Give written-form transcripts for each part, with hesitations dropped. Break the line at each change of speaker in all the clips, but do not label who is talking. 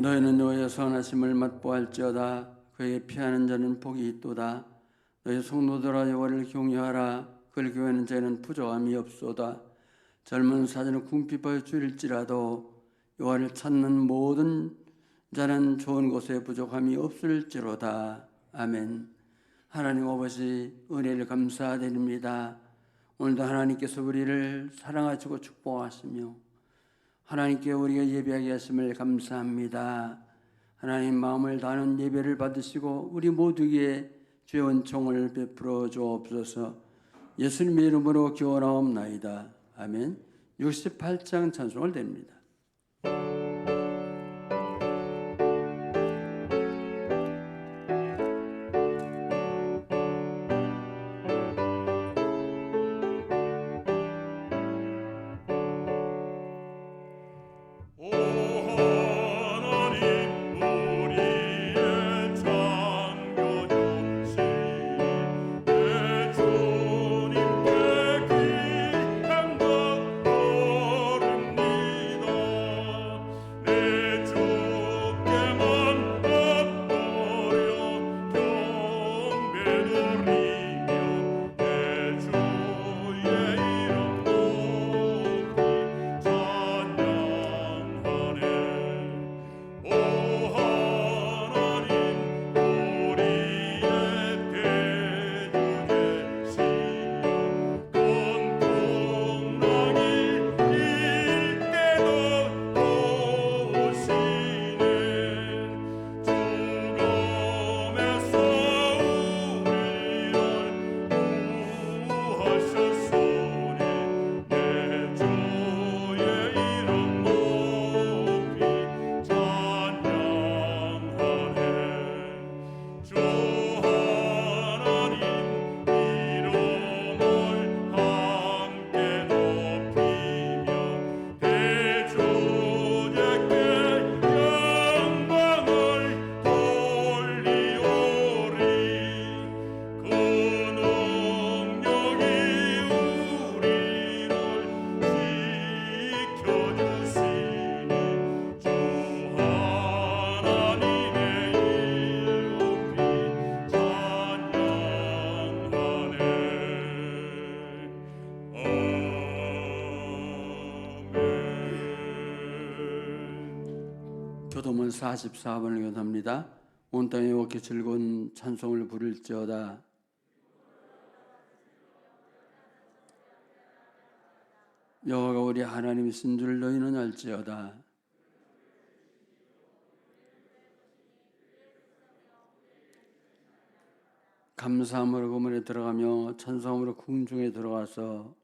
너희는 여호와의 선하심을 맛보할지어다. 그에게 피하는 자는 복이 있도다. 너희 성도들아 여호와를 경외하라. 그를 경외하는 자는 부족함이 없소다. 젊은 사자는 궁핍하여 줄일지라도 여호와를 찾는 모든 자는 좋은 곳에 부족함이 없을지로다. 아멘. 하나님 아버지 은혜를 감사드립니다. 오늘도 하나님께서 우리를 사랑하시고 축복하시며 하나님께 우리가 예배하게 하심을 감사합니다. 하나님 마음을 다하는 예배를 받으시고 우리 모두에게 주의 은총을 베풀어 주옵소서. 예수님의 이름으로 기원하옵나이다. 아멘. 68장 찬송을 드립니다. 교도문 44번을 교도합니다. 온 땅에 오게 즐거운 찬송을 부를지어다. 여호와가 우리 하나님이신 줄 너희는 알지어다. 감사함으로 그문에 들어가며 찬송함으로 궁중에 들어가서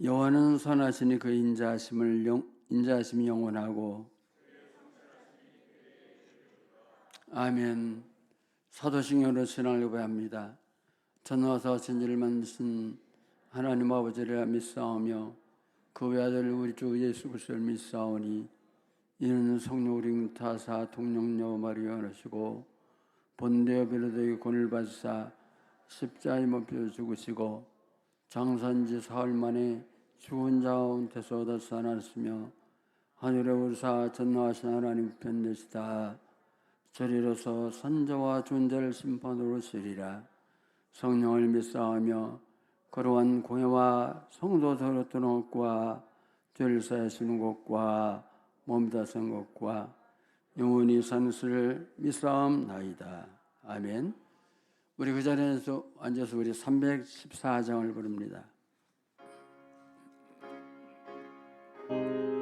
여호와는 선하시니 그 인자하심이 영원하고. 아멘. 사도신경으로 신앙을 고백합니다. 전능하사 천지를 만드신 하나님 아버지를 믿사오며 그 외아들 우리 주 예수 그리스도를 믿사오니 이는 성령 우리 타사 동령녀 마리아 하시고 본대어 빌라도에게 권을 받으사 십자가에 못 박혀 죽으시고 장사한 지 사흘 만에 죽은 자 가운데서 얻어 살아났으며 하늘에 오르사 전능하신 하나님 편되시다. 저리로서 선자와 존재를 심판으로 오시리라. 성령을 믿사오며 거룩한 공회와 성도들로 뜨는 것과 죄를 사하시는 것과 몸다 쓴 것과 영원히 사는 것을 믿사옵나이다. 아멘. 우리 그 자리에서 앉아서 우리 314장을 부릅니다.
도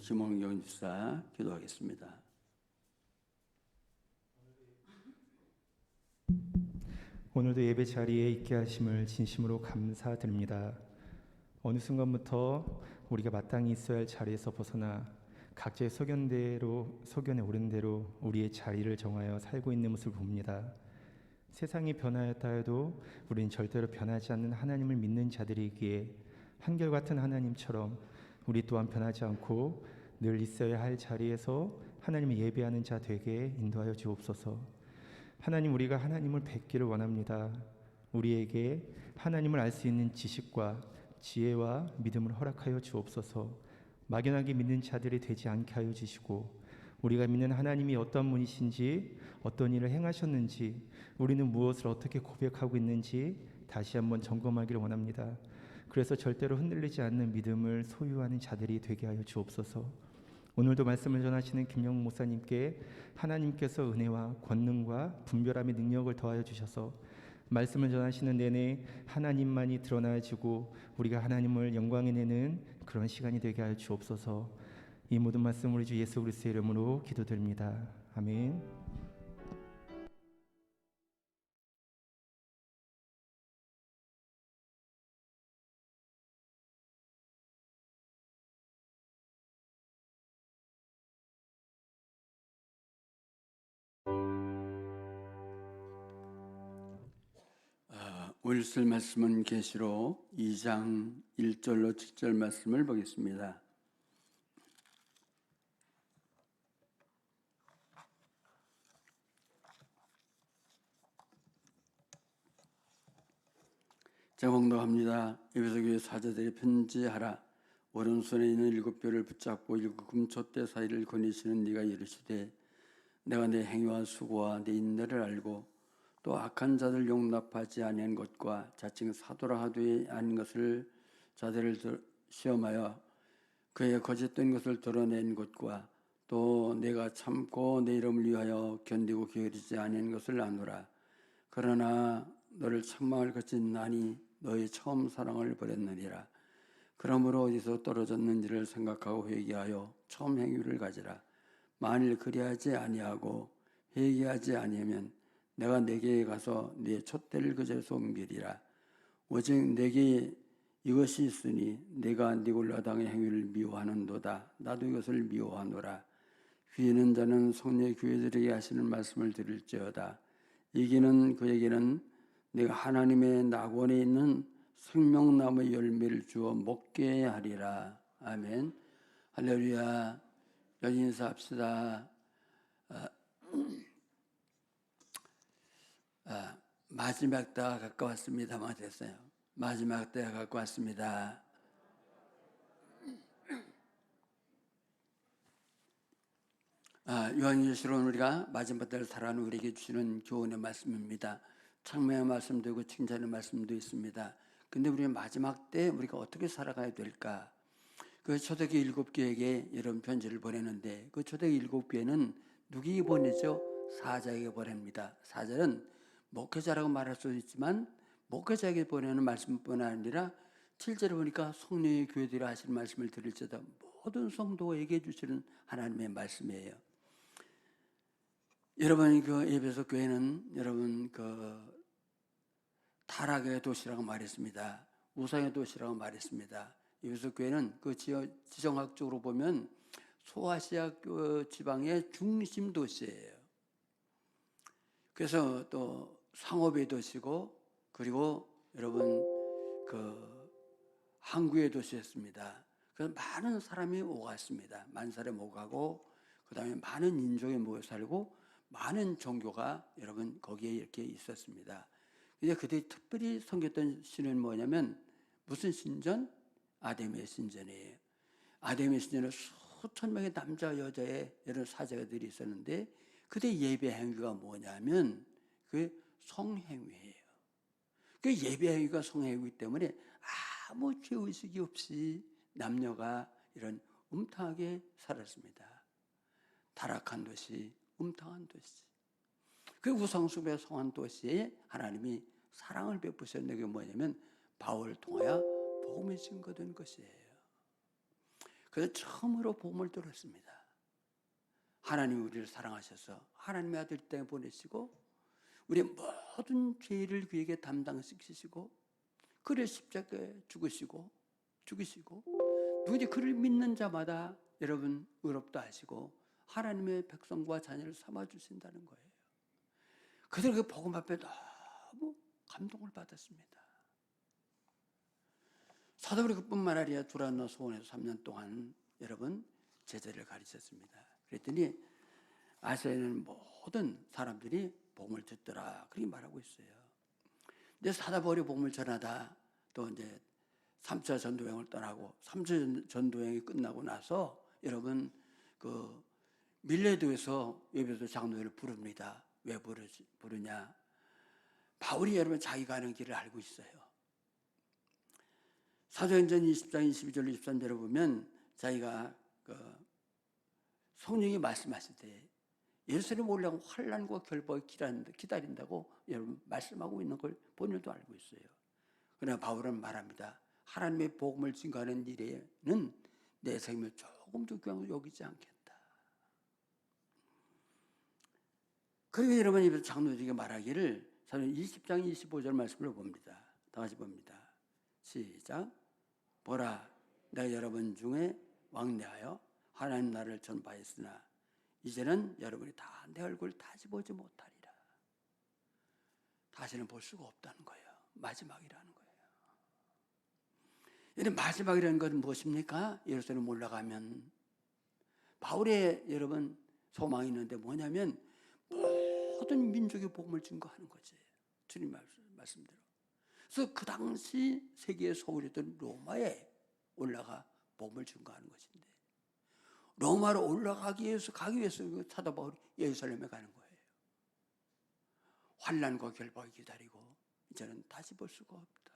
심원경 집사 기도하겠습니다.
오늘도 예배 자리에 있게 하심을 진심으로 감사드립니다. 어느 순간부터 우리가 마땅히 있어야 할 자리에서 벗어나 각자의 소견에 오른 대로 우리의 자리를 정하여 살고 있는 모습을 봅니다. 세상이 변하였다 해도 우리는 절대로 변하지 않는 하나님을 믿는 자들이기에 한결같은 하나님처럼 우리 또한 변하지 않고 늘 있어야 할 자리에서 하나님을 예배하는 자 되게 인도하여 주옵소서. 하나님, 우리가 하나님을 뵙기를 원합니다. 우리에게 하나님을 알 수 있는 지식과 지혜와 믿음을 허락하여 주옵소서. 막연하게 믿는 자들이 되지 않게 하여 주시고, 우리가 믿는 하나님이 어떤 분이신지, 어떤 일을 행하셨는지, 우리는 무엇을 어떻게 고백하고 있는지 다시 한번 점검하기를 원합니다. 그래서 절대로 흔들리지 않는 믿음을 소유하는 자들이 되게 하여 주옵소서. 오늘도 말씀을 전하시는 김영욱 목사님께 하나님께서 은혜와 권능과 분별함의 능력을 더하여 주셔서 말씀을 전하시는 내내 하나님만이 드러나지고 우리가 하나님을 영광에 내는 그런 시간이 되게 하여 주옵소서. 이 모든 말씀 우리 주 예수 그리스도의 이름으로 기도드립니다. 아멘.
오늘 쓸 말씀은 계시록 2장 1절로 7절 말씀을 보겠습니다. 제목도합니다. 에베소교회 사자들의 편지하라. 오른손에 있는 7뼈를 붙잡고 7 금촛대 사이를 거니시는 네가 이르시되 내가 내 행위와 수고와 내 인내를 알고 또 악한 자들 용납하지 아니한 것과 자칭 사도라 하되 아닌 것을 자들을 시험하여 그의 거짓된 것을 드러낸 것과 또 내가 참고 내 이름을 위하여 견디고 게으르지 아니한 것을 아노라. 그러나 너를 책망을 거친 나니 너의 처음 사랑을 버렸느니라. 그러므로 어디서 떨어졌는지를 생각하고 회개하여 처음 행위를 가지라. 만일 그리하지 아니하고 회개하지 아니하면 내가 네게 가서 네 촛대를 그제서 옮기리라. 오직 네게 이것이 있으니 내가 니골라당의 행위를 미워하는도다. 나도 이것을 미워하노라. 귀 있는 자는 성령 교회들에게 하시는 말씀을 들을지어다. 이기는 그에게는 내가 하나님의 낙원에 있는 생명나무의 열매를 주어 먹게 하리라. 아멘. 할렐루야. 여기 인사합시다. 마지막 때가 가까웠습니다만 됐어요. 마지막 때가 가까웠습니다. 요한계시록은 우리가 마지막 때를 살아가는 우리에게 주시는 교훈의 말씀입니다. 창명의 말씀도 있고 칭찬의 말씀도 있습니다. 근데 우리 마지막 때 우리가 어떻게 살아가야 될까? 그 초대교회 7교회에게 이런 편지를 보내는데 그 초대교회 7교회는 누구에게 보내죠? 사자에게 보냅니다. 사자는 목회자라고 말할 수 있지만 목회자에게 보내는 말씀뿐 아니라 7절에 보니까 성령의 교회들이 하시는 말씀을 들을지어다. 모든 성도가 얘기해 주시는 하나님의 말씀이에요. 여러분 그 에베소 교회는 여러분 그 타락의 도시라고 말했습니다. 우상의 도시라고 말했습니다. 에베소 교회는 그 지정학적으로 보면 소아시아 지방의 중심 도시예요. 그래서 또 상업의 도시고 그리고 여러분 그 항구의 도시였습니다. 그래서 많은 사람이 오갔습니다. 만사람이 오가고 그 다음에 많은 인종이 모여 살고 많은 종교가 여러분 거기에 이렇게 있었습니다. 이제 그들이 특별히 섬겼던 신은 뭐냐면 무슨 신전? 아데미의 신전이에요. 아데미의 신전에 수천 명의 남자 여자의 여러 사제들이 있었는데 그들의 예배 행위가 뭐냐면 그 성행위예요. 그 예배 행위가 성행위이기 때문에 아무 죄의식이 없이 남녀가 이런 음탕하게 살았습니다. 타락한 도시, 음탕한 도시. 그 우상숭배 성한 도시에 하나님이 사랑을 베푸셨는 게 뭐냐면 바울을 통하여 복음이 증거된 것이에요. 그래서 처음으로 복음을 들었습니다. 하나님이 우리를 사랑하셔서 하나님의 아들 땅에 보내시고 우리의 모든 죄를 그에게 담당시키시고 그를 십자가에 죽으시고 누구든지 그를 믿는 자마다 여러분 의롭다 하시고 하나님의 백성과 자녀를 삼아주신다는 거예요. 그래서 그 복음 앞에 너무 감동을 받았습니다. 사도 바울 그뿐만 아니라 두란노 소원에서 3년 동안 여러분 제자를 가르쳤습니다. 그랬더니 아시아에는 모든 사람들이 복음을 듣더라 그렇게 말하고 있어요. 근데 사도 바울이 복음을 전하다 또 이제 3차 전도여행을 떠나고 3차 전도여행이 끝나고 나서 여러분 그 밀레도에서 예배소 장로회를 부릅니다. 왜 부르냐? 바울이 여러분 자기가 하는 길을 알고 있어요. 사도행전 20장 22절 23절을 보면 자기가 성령이 말씀하실 때 예루살렘 올라가고 환난과 결박을 기다린다고 여러분 말씀하고 있는 걸 본인도 알고 있어요. 그러나 바울은 말합니다. 하나님의 복음을 증거하는 일에는 내 생명을 조금도 귀한 여기지 않겠다. 그리고 여러분 입에서 장로들에게 말하기를 저는 20장 25절 말씀을 봅니다. 다 같이 봅니다. 시작. 보라, 내가 여러분 중에 왕래하여 하나님 나라를 전파했으나 이제는 여러분이 다 내 얼굴 다시 보지 못하리라. 다시는 볼 수가 없다는 거예요. 마지막이라는 거예요. 이런 마지막이라는 것은 무엇입니까? 예루살렘 올라가면 바울의 여러분 소망이 있는데 뭐냐면 모든 민족의 복음을 증거하는 거지. 주님 말씀대로. 그래서 그 당시 세계의 소울이던 로마에 올라가 복음을 증거하는 것인데 로마로 가기 위해서 사도 바울이 예루살렘에 가는 거예요. 환난과 결박을 기다리고 이제는 다시 볼 수가 없다.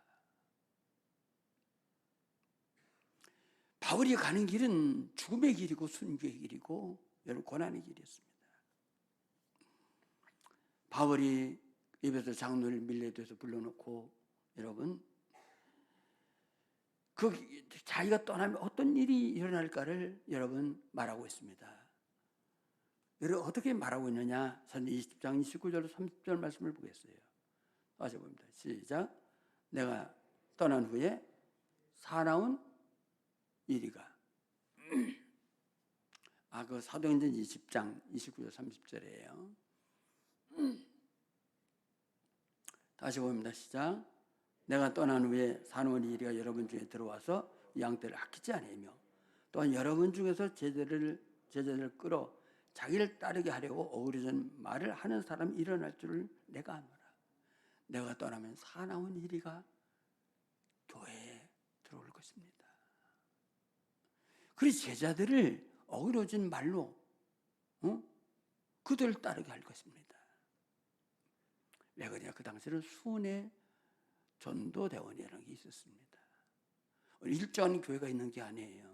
바울이 가는 길은 죽음의 길이고 순교의 길이고 여러분 고난의 길이었습니다. 바울이 에베소 장로를 밀레도에서 불러놓고 여러분 자기가 떠나면 어떤 일이 일어날까를 여러분 말하고 있습니다. 여러분 어떻게 말하고 있느냐? 20장 29절 30절 말씀을 보겠어요. 다시 봅니다. 시작. 내가 떠난 후에 사나운 이리가 그 사도행전 20장 29절 30절이에요. 다시 봅니다. 시작. 내가 떠난 후에 사나운 이리가 여러분 중에 들어와서 양떼를 아끼지 않으며 또한 여러분 중에서 제자들을 끌어 자기를 따르게 하려고 어그러진 말을 하는 사람이 일어날 줄을 내가 아노라. 내가 떠나면 사나운 이리가 교회에 들어올 것입니다. 그래서 제자들을 어그러진 말로 그들을 따르게 할 것입니다. 왜 그러냐? 그 당시에는 수원에 전도대원이라는 게 있었습니다. 일정한 교회가 있는 게 아니에요.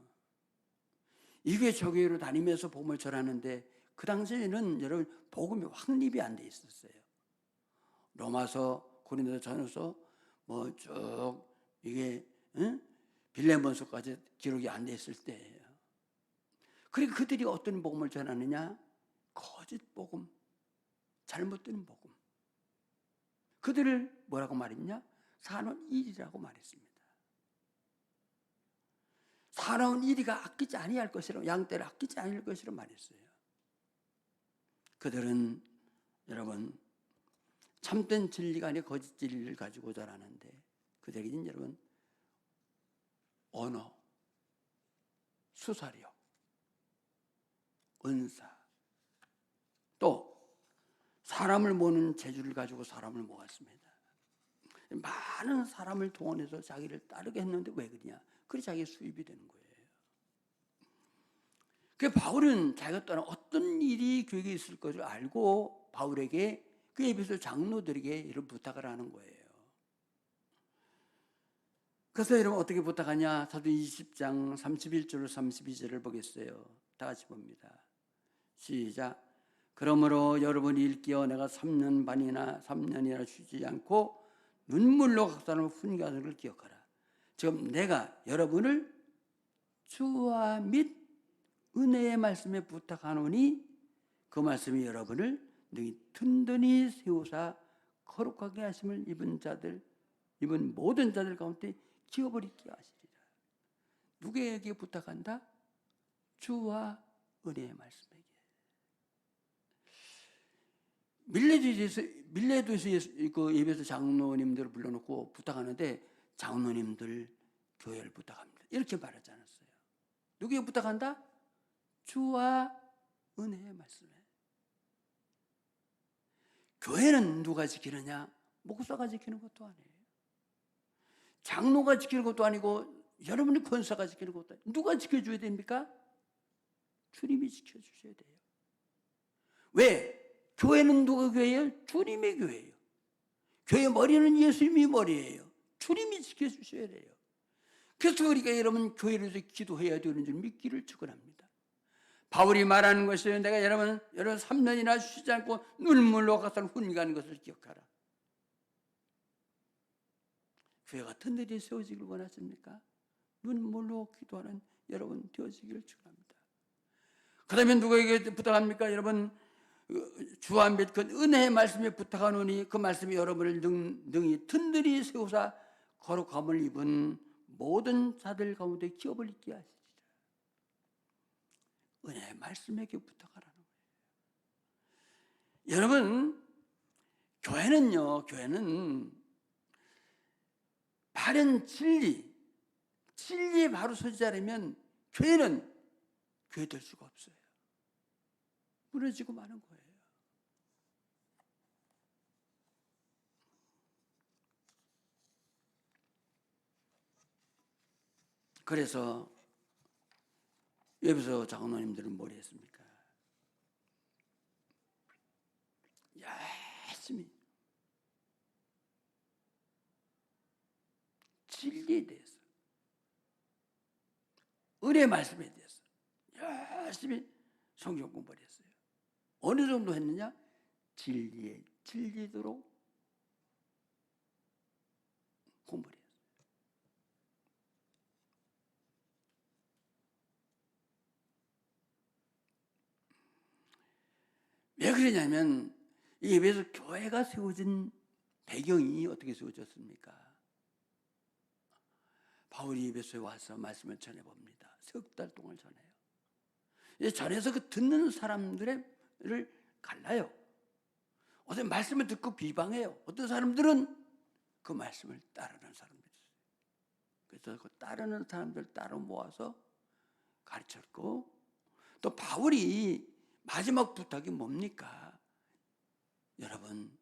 이 교회 저 교회로 다니면서 복음을 전하는데 그 당시에는 여러분 복음이 확립이 안 돼 있었어요. 로마서, 고린도 전서 뭐 쭉 이게 빌레몬서까지 기록이 안 돼 있을 때예요. 그리고 그들이 어떤 복음을 전하느냐? 거짓 복음, 잘못된 복음. 그들을 뭐라고 말했냐? 사나운 일이라고 말했습니다. 사나운 이리가 아끼지 아니할 것이라 양떼를 아끼지 아니할 것이라 말했어요. 그들은 여러분 참된 진리가 아니라 거짓 진리를 가지고 자라는데 그들에게는 여러분 언어, 수사력, 은사 또 사람을 모으는 재주를 가지고 사람을 모았습니다. 많은 사람을 동원해서 자기를 따르게 했는데 왜 그러냐? 그래 자기의 수입이 되는 거예요. 그 바울은 자기가 떠난 어떤 일이 교회에 있을 것을 알고 바울에게 그 에베소 장로들에게 이런 부탁을 하는 거예요. 그래서 여러분 어떻게 부탁하냐? 사도 20장 31절로 32절을 보겠어요. 다 같이 봅니다. 시작. 그러므로 여러분이 일깨어 내가 3년이나 쉬지 않고 눈물로 각 사람을 훈계하는 걸 기억하라. 지금 내가 여러분을 주와 및 은혜의 말씀에 부탁하노니 그 말씀이 여러분을 능히 든든히 세우사 거룩하게 하심을 입은 모든 자들 가운데 기업을 있게 하시리라. 누구에게 부탁한다? 주와 은혜의 말씀에게. 밀레도에서 그 예배소 장로님들을 불러놓고 부탁하는데 장로님들 교회를 부탁합니다. 이렇게 말하지 않았어요. 누구에게 부탁한다? 주와 은혜의 말씀에. 교회는 누가 지키느냐? 목사가 지키는 것도 아니에요. 장로가 지키는 것도 아니고 여러분의 권사가 지키는 것도 아니에요. 누가 지켜줘야 됩니까? 주님이 지켜주셔야 돼요. 왜? 교회는 누가 교회예요? 주님의 교회예요. 교회 머리는 예수님이 머리예요. 주님이 지켜주셔야 돼요. 그래서 우리가 여러분 교회를 위해서 기도해야 되는 줄 믿기를 축원합니다. 바울이 말하는 것이에요. 내가 여러분 3년이나 쉬지 않고 눈물로 가서 훈련하는 것을 기억하라. 교회가 든든히 세워지길 원하십니까? 눈물로 기도하는 여러분 되어지기를 축원합니다. 그 다음에 누구에게 부탁합니까? 여러분 주와 및 그 은혜의 말씀에 부탁하노니 그 말씀이 여러분을 능히 든든히 세우사 거룩함을 입은 모든 자들 가운데 기업을 있게 하시리라. 은혜의 말씀에게 부탁하라는 거예요. 여러분 교회는 바른 진리에 바로 서지 않으면 교회는 교회 될 수가 없어요. 무너지고 마는 거예요. 그래서 예배소 장로님들은 뭘 했습니까? 열심히 진리에 대해서, 은혜 말씀에 대해서 열심히 성경 공부를 했어요. 어느 정도 했느냐? 진리에 질리도록 공부를 했어요. 왜 그러냐면 이 예배소 교회가 세워진 배경이 어떻게 세워졌습니까? 바울이 예배소에 와서 말씀을 전해봅니다. 석 달 동안 전해요. 전해서 그 듣는 사람들을 갈라요. 어떤 말씀을 듣고 비방해요. 어떤 사람들은 그 말씀을 따르는 사람들이 있어요. 그래서 그 따르는 사람들 따로 모아서 가르쳤고, 또 바울이 마지막 부탁이 뭡니까? 여러분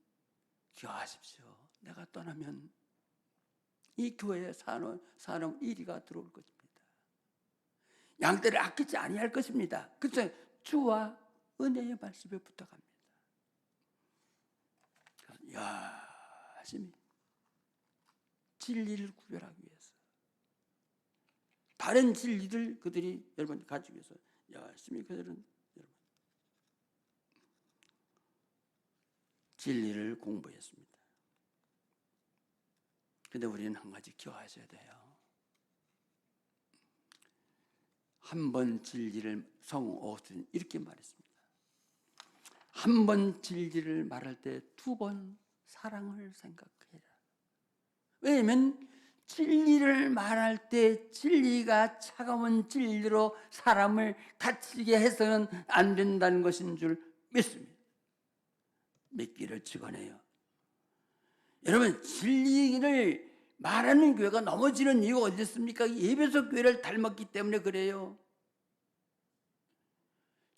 기억하십시오. 내가 떠나면 이 교회에 사람 1위가 들어올 것입니다. 양떼를 아끼지 아니할 것입니다. 그래서 주와 은혜의 말씀에 부탁합니다. 열심히 진리를 구별하기 위해서, 다른 진리들 그들이 여러분 가지고 위해서 열심히 그들은 여러분 진리를 공부했습니다. 그런데 우리는 한 가지 기억하셔야 돼요. 한 번 진리를 성경 오스틴 이렇게 말했습니다. 한 번 진리를 말할 때 2번 사랑을 생각해라. 왜냐하면 진리를 말할 때 진리가 차가운 진리로 사람을 갇히게 해서는 안 된다는 것인 줄 믿습니다. 믿기를 축원해요. 여러분 진리를 말하는 교회가 넘어지는 이유가 어디 있습니까? 예배소 교회를 닮았기 때문에 그래요.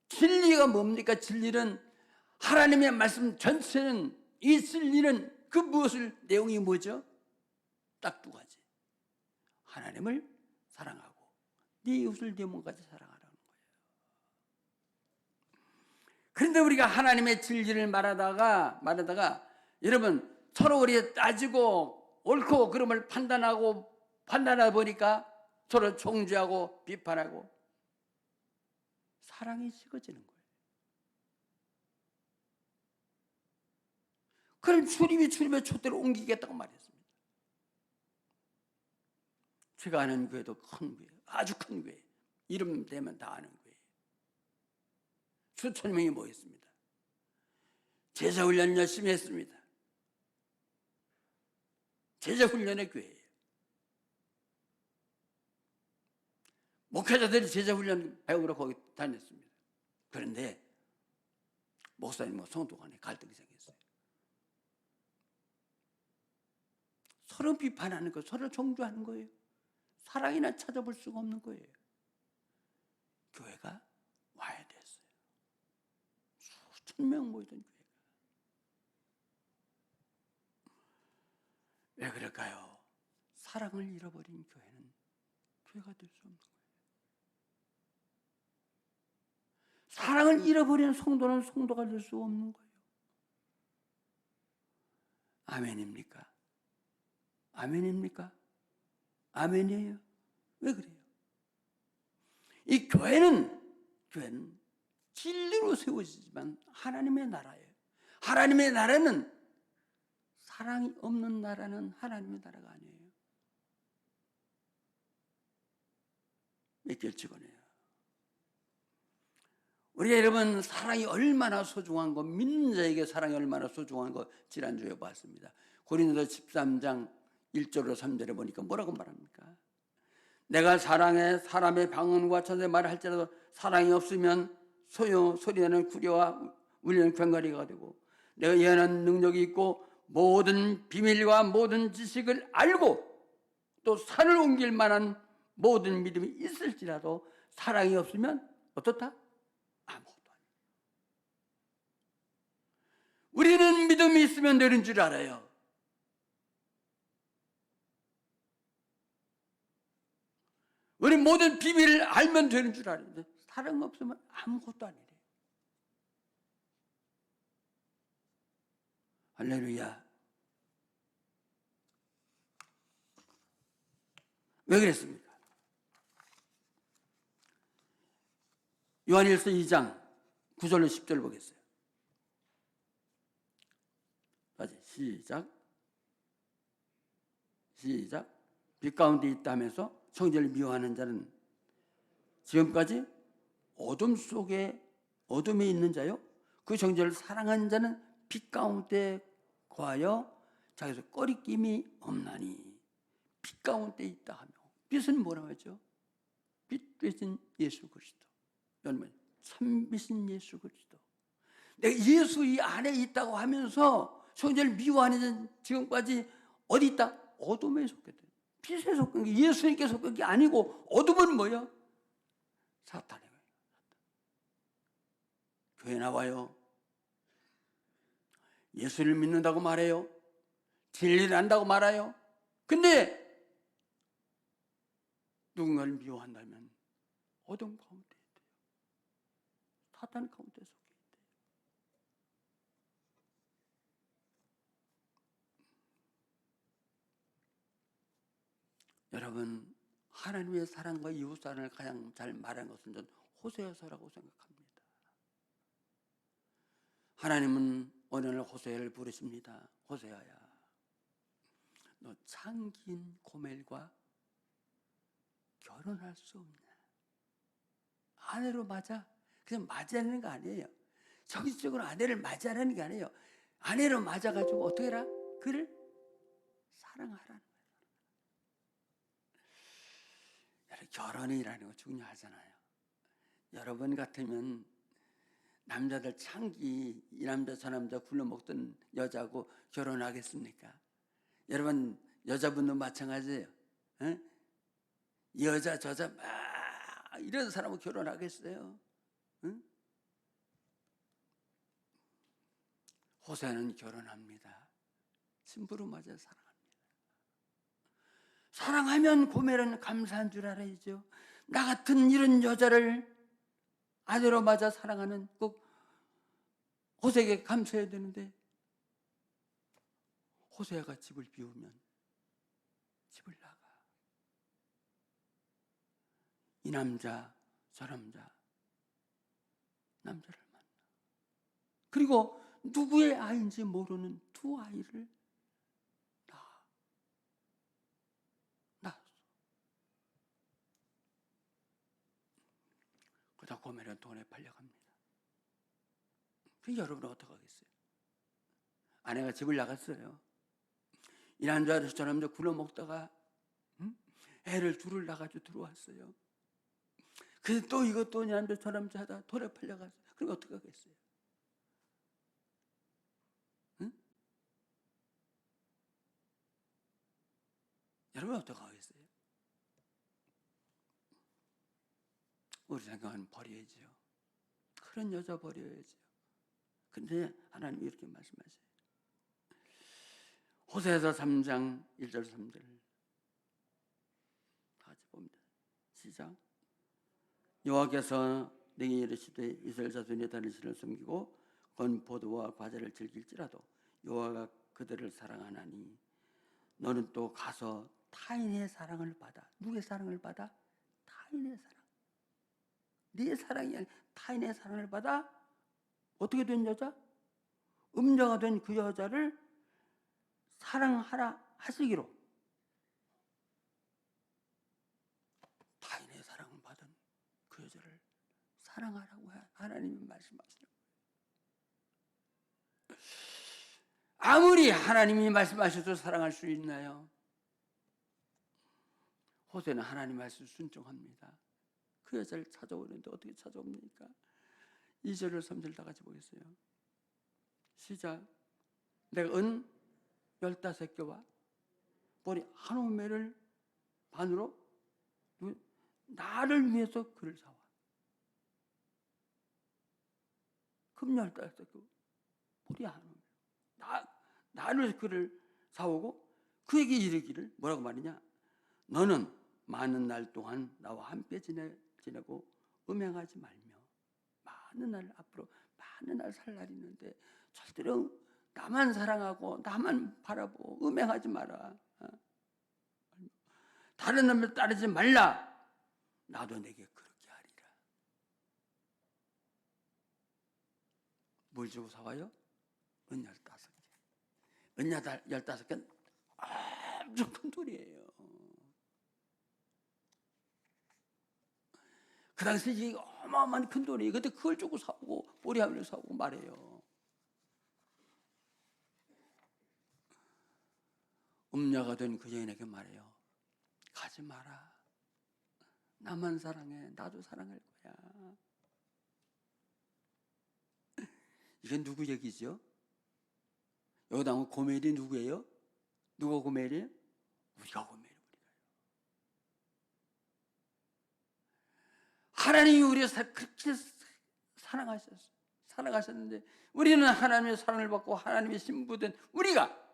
진리가 뭡니까? 진리는 하나님의 말씀 전체는, 이 진리는 그 무엇을, 내용이 뭐죠? 딱 2가지. 하나님을 사랑하고 네 이웃을 네 몸같이 사랑하라는 거예요. 그런데 우리가 하나님의 진리를 말하다가 여러분 서로 우리가 따지고 옳고 그름을 판단하다 보니까 서로 정죄하고 비판하고 사랑이 식어지는 거예요. 그럼 주님의 촛대를 옮기겠다고 말했습니다. 제가 아는 교회도 큰 교회, 아주 큰 교회, 이름 대면 다 아는 거예요. 수천 명이 모였습니다. 제자훈련 열심히 했습니다. 제자훈련의 교회예요. 목회자들이 제자훈련 배우러 거기 다녔습니다. 그런데 목사님과 성도 간에 갈등이 생겼어요. 서로 비판하는 거, 서로 정죄하는 거예요. 사랑이나 찾아볼 수가 없는 거예요. 교회가 와야 됐어요. 수천 명 모이던 교회가. 왜 그럴까요? 사랑을 잃어버린 교회는 교회가 될 수 없는 거예요. 사랑을 잃어버린 성도는 성도가 될 수 없는 거예요. 아멘입니까? 아멘입니까? 아멘이에요. 왜 그래요? 이 교회는 진리로 세워지지만 하나님의 나라예요. 하나님의 나라는 사랑이 없는 나라는 하나님의 나라가 아니에요. 몇 개를 찍어내요. 우리가 여러분 사랑이 얼마나 소중한 거, 믿는 자에게 사랑이 얼마나 소중한 거 지난주에 봤습니다. 고린도서 13장 1절로 3절에 보니까 뭐라고 말합니까? 내가 사랑해 사람의 방언과 천사의 말을 할지라도 사랑이 없으면 소리내는 구려와 울리는 병가리가 되고 내가 예언하는 능력이 있고 모든 비밀과 모든 지식을 알고 또 산을 옮길 만한 모든 믿음이 있을지라도 사랑이 없으면 어떻다? 아무것도 아니에요. 우리는 믿음이 있으면 되는 줄 알아요. 우리 모든 비밀을 알면 되는 줄 아는데 사랑 없으면 아무것도 아니래요. 할렐루야. 왜 그랬습니까? 요한일서 2장 9절로 10절 보겠어요. 다시 시작. 빛 가운데 있다 하면서 성전을 미워하는 자는 지금까지 어둠에 있는 자요. 그 성전을 사랑하는 자는 빛 가운데 거하여 자기에서 꺼리낌이 없나니. 빛 가운데 있다 하며 빛은 뭐라고 하죠? 빛 되신 예수 그리스도. 여러분 참빛인 예수 그리스도. 내가 예수 이 안에 있다고 하면서 성전을 미워하는 자는 지금까지 어디 있다? 어둠에 속했다. 빛에 속한 게 예수님께 속한 게 아니고 어둠은 뭐예요? 사탄이에요. 교회 나와요. 예수를 믿는다고 말해요. 진리를 안다고 말해요. 근데 누군가를 미워한다면 어둠 가운데 있대요. 사탄 가운데 속해 있대요. 여러분 하나님의 사랑과 이웃사랑을 가장 잘 말한 것은 전 호세아서라고 생각합니다. 하나님은 오늘 호세아를 부르십니다. 호세아야, 너 창기인 고멜과 결혼할 수 없냐? 아내로 맞아? 그냥 맞이하는 거 아니에요. 정신적으로 아내를 맞이하는 게 아니에요. 아내로 맞아가지고 어떻게 해라? 그를 사랑하라는 거예요. 결혼이라는 거 중요하잖아요. 여러분 같으면 남자들 창기 이 남자 저 남자 굴러먹던 여자하고 결혼하겠습니까? 여러분 여자분도 마찬가지예요. 에? 여자 저자 막 이런 사람하고 결혼하겠어요? 응? 호세아는 결혼합니다. 신부로 맞아 사랑합니다. 사랑하면 고멜은 감사한 줄 알아야죠. 나 같은 이런 여자를 아내로 맞아 사랑하는 꼭 호세에게 감사해야 되는데 호세아가 집을 비우면 집을 나가. 이 남자 저 남자를 만나. 그리고 누구의 아이인지 모르는 두 아이를 낳았어. 저 고멜은 돈에 팔려갑니다. 그 여러분은 어떻게 하겠어요? 아내가 집을 나갔어요. 일한 줄 알아서 저놈 굴러먹다가 애를 둘을 낳아가지고 들어왔어요. 그래서 또 이것도 일한 줄 저놈 하다 돈에 팔려갔어요. 그럼 어떻게 하겠어요? 응? 여러분 어떻게 하겠어요? 우리 생각은 버려야죠. 그런 여자 버려야죠. 근데 하나님이 이렇게 말씀하세요. 호세아서 3장 1절 3절 같이 봅니다. 시작. 여호와께서 내게 이르시되 이스라엘 자손이 다른 신을 섬기고 건 포도와 과자를 즐길지라도 여호와가 그들을 사랑하나니 너는 또 가서 타인의 사랑을 받아. 누구의 사랑을 받아? 타인의 사랑. 네 사랑이 아니라 타인의 사랑을 받아. 어떻게 된 여자? 음녀가 된 그 여자를 사랑하라 하시기로. 타인의 사랑을 받은 그 여자를 사랑하라고 하나님이 말씀하시는 거예요. 아무리 하나님이 말씀하셔도 사랑할 수 있나요? 호세는 하나님 말씀 순종합니다. 그 여자를 찾아오는데 어떻게 찾아옵니까? 2절을 3절 다 같이 보겠어요. 시작. 내가 은 15개와 보리 한 오매를 반으로 나를 위해서 그를 사와. 금 15개 보리 한 오매. 나를 위해서 그를 사오고 그에게 이르기를 뭐라고 말이냐? 너는 많은 날 동안 나와 함께 지내고 음행하지 말며 많은 날 앞으로 많은 날 살 날이 있는데 절대로 나만 사랑하고 나만 바라보고 음행하지 마라. 다른 남을 따르지 말라. 나도 내게 그렇게 하리라. 뭘 주고 사와요? 은 15개. 은 15개는 아주 큰 돈이에요. 그 당시에 이게 어마어마한 큰 돈이에요. 근데 그걸 주고 사오고 보리하면을 사오고 말해요. 음녀가 된 그 여인에게 말해요. 가지 마라. 나만 사랑해. 나도 사랑할 거야. 이건 누구 얘기죠? 여기다 보면 고멜이 누구예요? 누가 고멜이에요? 우리가 고멜이에요. 하나님이 우리를 그렇게 사랑하셨는데 우리는 하나님의 사랑을 받고 하나님의 신부된 우리가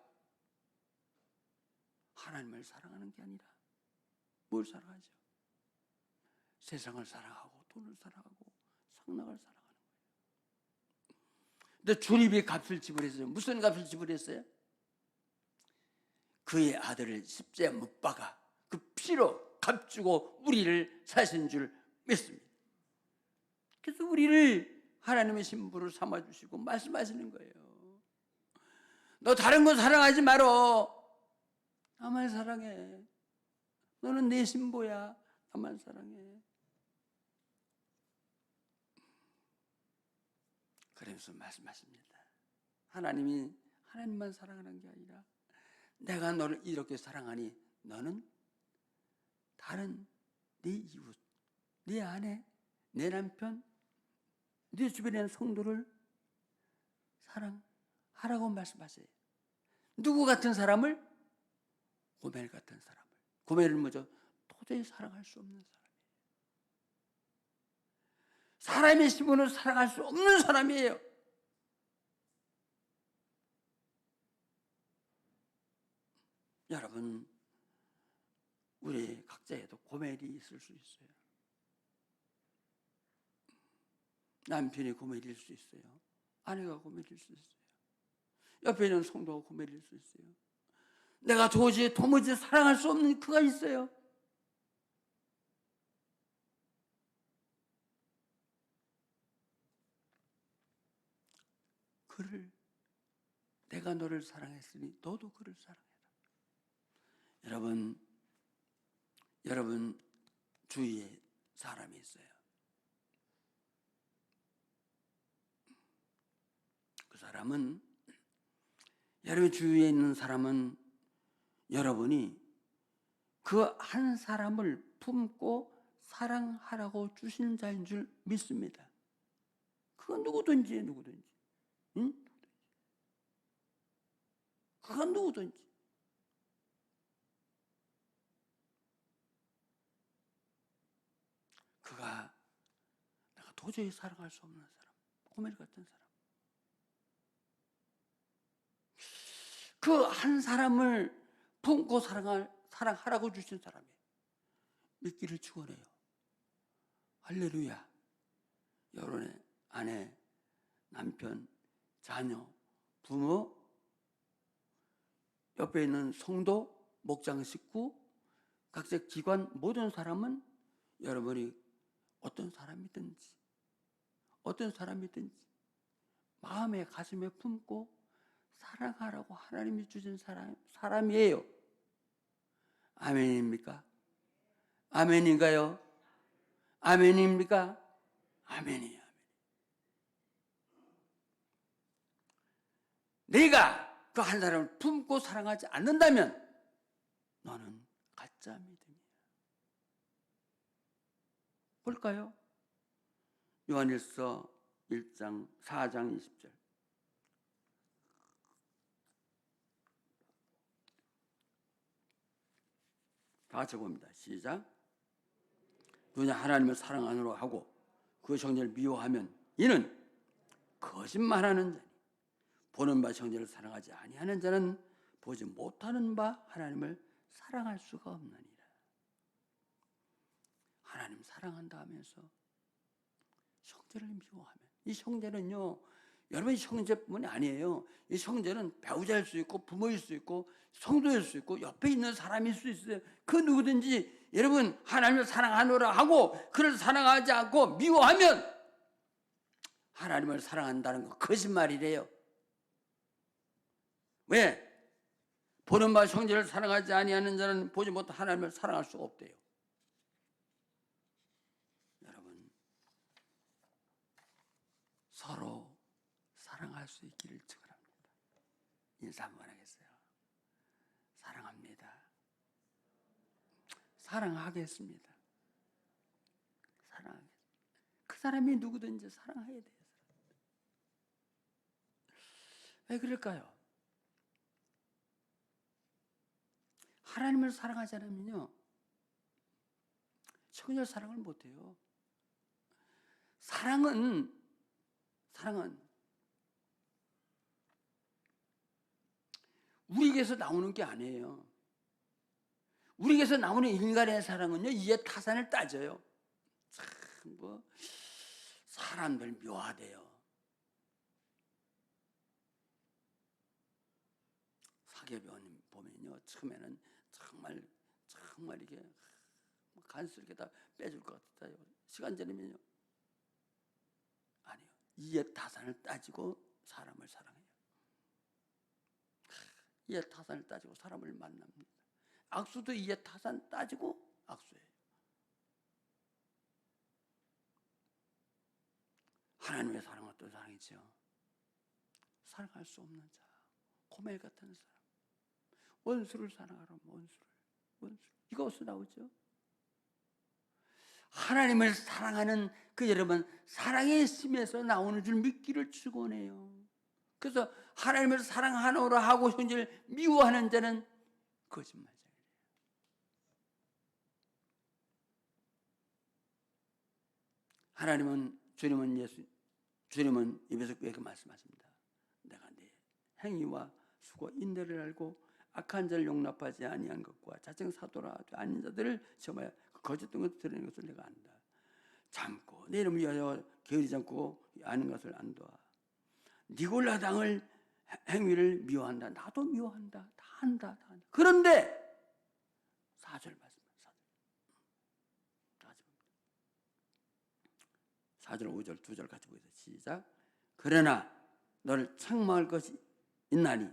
하나님을 사랑하는 게 아니라 뭘 사랑하죠? 세상을 사랑하고 돈을 사랑하고 상락을 사랑하는 거예요. 근데 주님이 값을 지불했어요. 무슨 값을 지불했어요? 그의 아들을 십자가에 못 박아 그 피로 값주고 우리를 사신 줄 믿습니다. 그래서 우리를 하나님의 신부로 삼아주시고 말씀하시는 거예요. 너 다른 거 사랑하지 말어. 나만 사랑해. 너는 내 신부야. 나만 사랑해. 그러면서 말씀하십니다. 하나님이 하나님만 사랑하는 게 아니라 내가 너를 이렇게 사랑하니 너는 다른 네 이웃, 네 아내, 내 남편, 네 주변에 있는 성도를 사랑하라고 말씀하세요. 누구 같은 사람을? 고멜 같은 사람을. 고멜은 뭐죠? 도저히 사랑할 수 없는 사람이에요. 사람의 신분을 사랑할 수 없는 사람이에요. 여러분, 우리 각자에도 고멜이 있을 수 있어요. 남편이 고멜일 수 있어요. 아내가 고멜일 수 있어요. 옆에 있는 성도가 고멜일 수 있어요. 내가 도무지 사랑할 수 없는 그가 있어요. 그를 내가 너를 사랑했으니 너도 그를 사랑해라. 여러분 주위에 사람이 있어요. 사람은, 여러분 주위에 있는 사람은 여러분이 그 한 사람을 품고 사랑하라고 주시는 자인 줄 믿습니다. 그건 누구든지. 응? 그건 누구든지. 그가 내가 도저히 사랑할 수 없는 사람, 고멜 같은 사람, 그 한 사람을 품고 사랑하라고 주신 사람이 믿기를 축원해요. 할렐루야. 여러분의 아내, 남편, 자녀, 부모, 옆에 있는 성도, 목장 식구, 각색 기관 모든 사람은 여러분이 어떤 사람이든지 마음에 가슴에 품고 사랑하라고 하나님이 주신 사람이에요. 아멘입니까? 아멘인가요? 아멘입니까? 아멘이에요. 네가 그 한 사람을 품고 사랑하지 않는다면 너는 가짜 믿음이야. 볼까요? 요한일서 1장 4장 20절. 다 같이 봅니다. 시작. 누냐 하나님을 사랑 안으로 하고 그 형제를 미워하면 이는 거짓말하는 자니 보는 바 형제를 사랑하지 아니하는 자는 보지 못하는 바 하나님을 사랑할 수가 없느니라. 하나님 사랑한다 하면서 형제를 미워하면, 이 형제는요, 여러분 형제뿐만이 아니에요. 이 형제는 배우자일 수 있고 부모일 수 있고 성도일 수 있고 옆에 있는 사람일 수 있어요. 그 누구든지 여러분 하나님을 사랑하노라 하고 그를 사랑하지 않고 미워하면 하나님을 사랑한다는 거 거짓말이래요. 왜? 보는 바 형제를 사랑하지 아니하는 자는 보지 못한 하나님을 사랑할 수가 없대요. 여러분 서로 사랑할 수 있기를 축원합니다. 인사 한번 하겠어요. 사랑합니다. 사랑하겠습니다. 사랑하겠습니다. 그 사람이 누구든지 사랑해야 돼요. 왜 그럴까요? 하나님을 사랑하지 않으면요, 형제를 사랑을 못해요. 사랑은 우리에게서 나오는 게 아니에요. 우리에게서 나오는 인간의 사랑은요, 이에 타산을 따져요. 참 사람들 묘하대요. 사계변 보면요, 처음에는 정말 이게 간슬게 다 빼줄 것 같아요. 시간 지나면요, 아니요, 이에 타산을 따지고 사람을 사랑해요. 이에 타산을 따지고 사람을 만납니다. 악수도 이에 타산 따지고 악수해요. 하나님의 사랑은 어떤 사랑이죠? 사랑할 수 없는 자, 고멜 같은 사람, 원수를 사랑하라. 원수. 이거 어디서 나오죠? 하나님을 사랑하는 그 여러분 사랑의 심에서 나오는 줄 믿기를 축원해요. 그래서 하나님을 사랑하노라 하고 형제를 미워하는 자는 거짓말쟁이에요. 주님은 입에서 이렇게 말씀하십니다. 내가 네 행위와 수고 인내를 알고 악한 자를 용납하지 아니한 것과 자정 사도라 아닌 자들을 정말 거짓된 것을 드러내는 것을 내가 안다. 참고 내 이름을 위하여 게으르지 않고 아는 것을 안도아. 니골라 당을 행위를 미워한다. 나도 미워한다. 다 한다. 그런데 4절 말씀입니다. 4절 5절 2절 같이 보세요. 시작. 그러나 너를 책망할 것이 있나니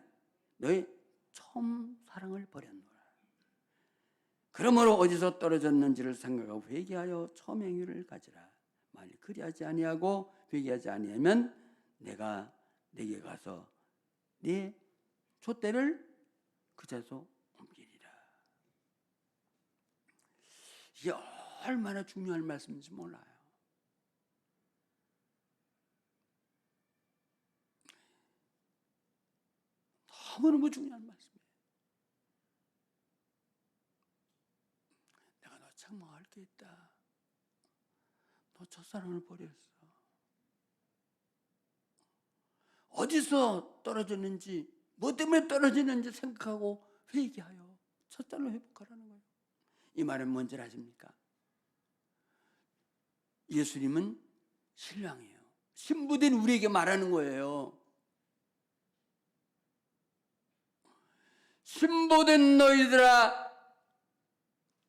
너의 처음 사랑을 버렸노라. 그러므로 어디서 떨어졌는지를 생각하고 회개하여 처음 행위를 가지라. 만일 그리하지 아니하고 회개하지 아니하면 내가 내게 가서 네 촛대를 그제서 옮기리라. 이게 얼마나 중요한 말씀인지 몰라요. 너무너무 중요한 말씀이에요. 내가 너 책망할 게 있다. 너 첫사랑을 버렸어. 어디서 떨어졌는지, 뭐 때문에 떨어지는지 생각하고 회개하여 첫사랑을 회복하라는 거예요. 이 말은 뭔지 아십니까? 예수님은 신랑이에요. 신부된 우리에게 말하는 거예요. 신부된 너희들아,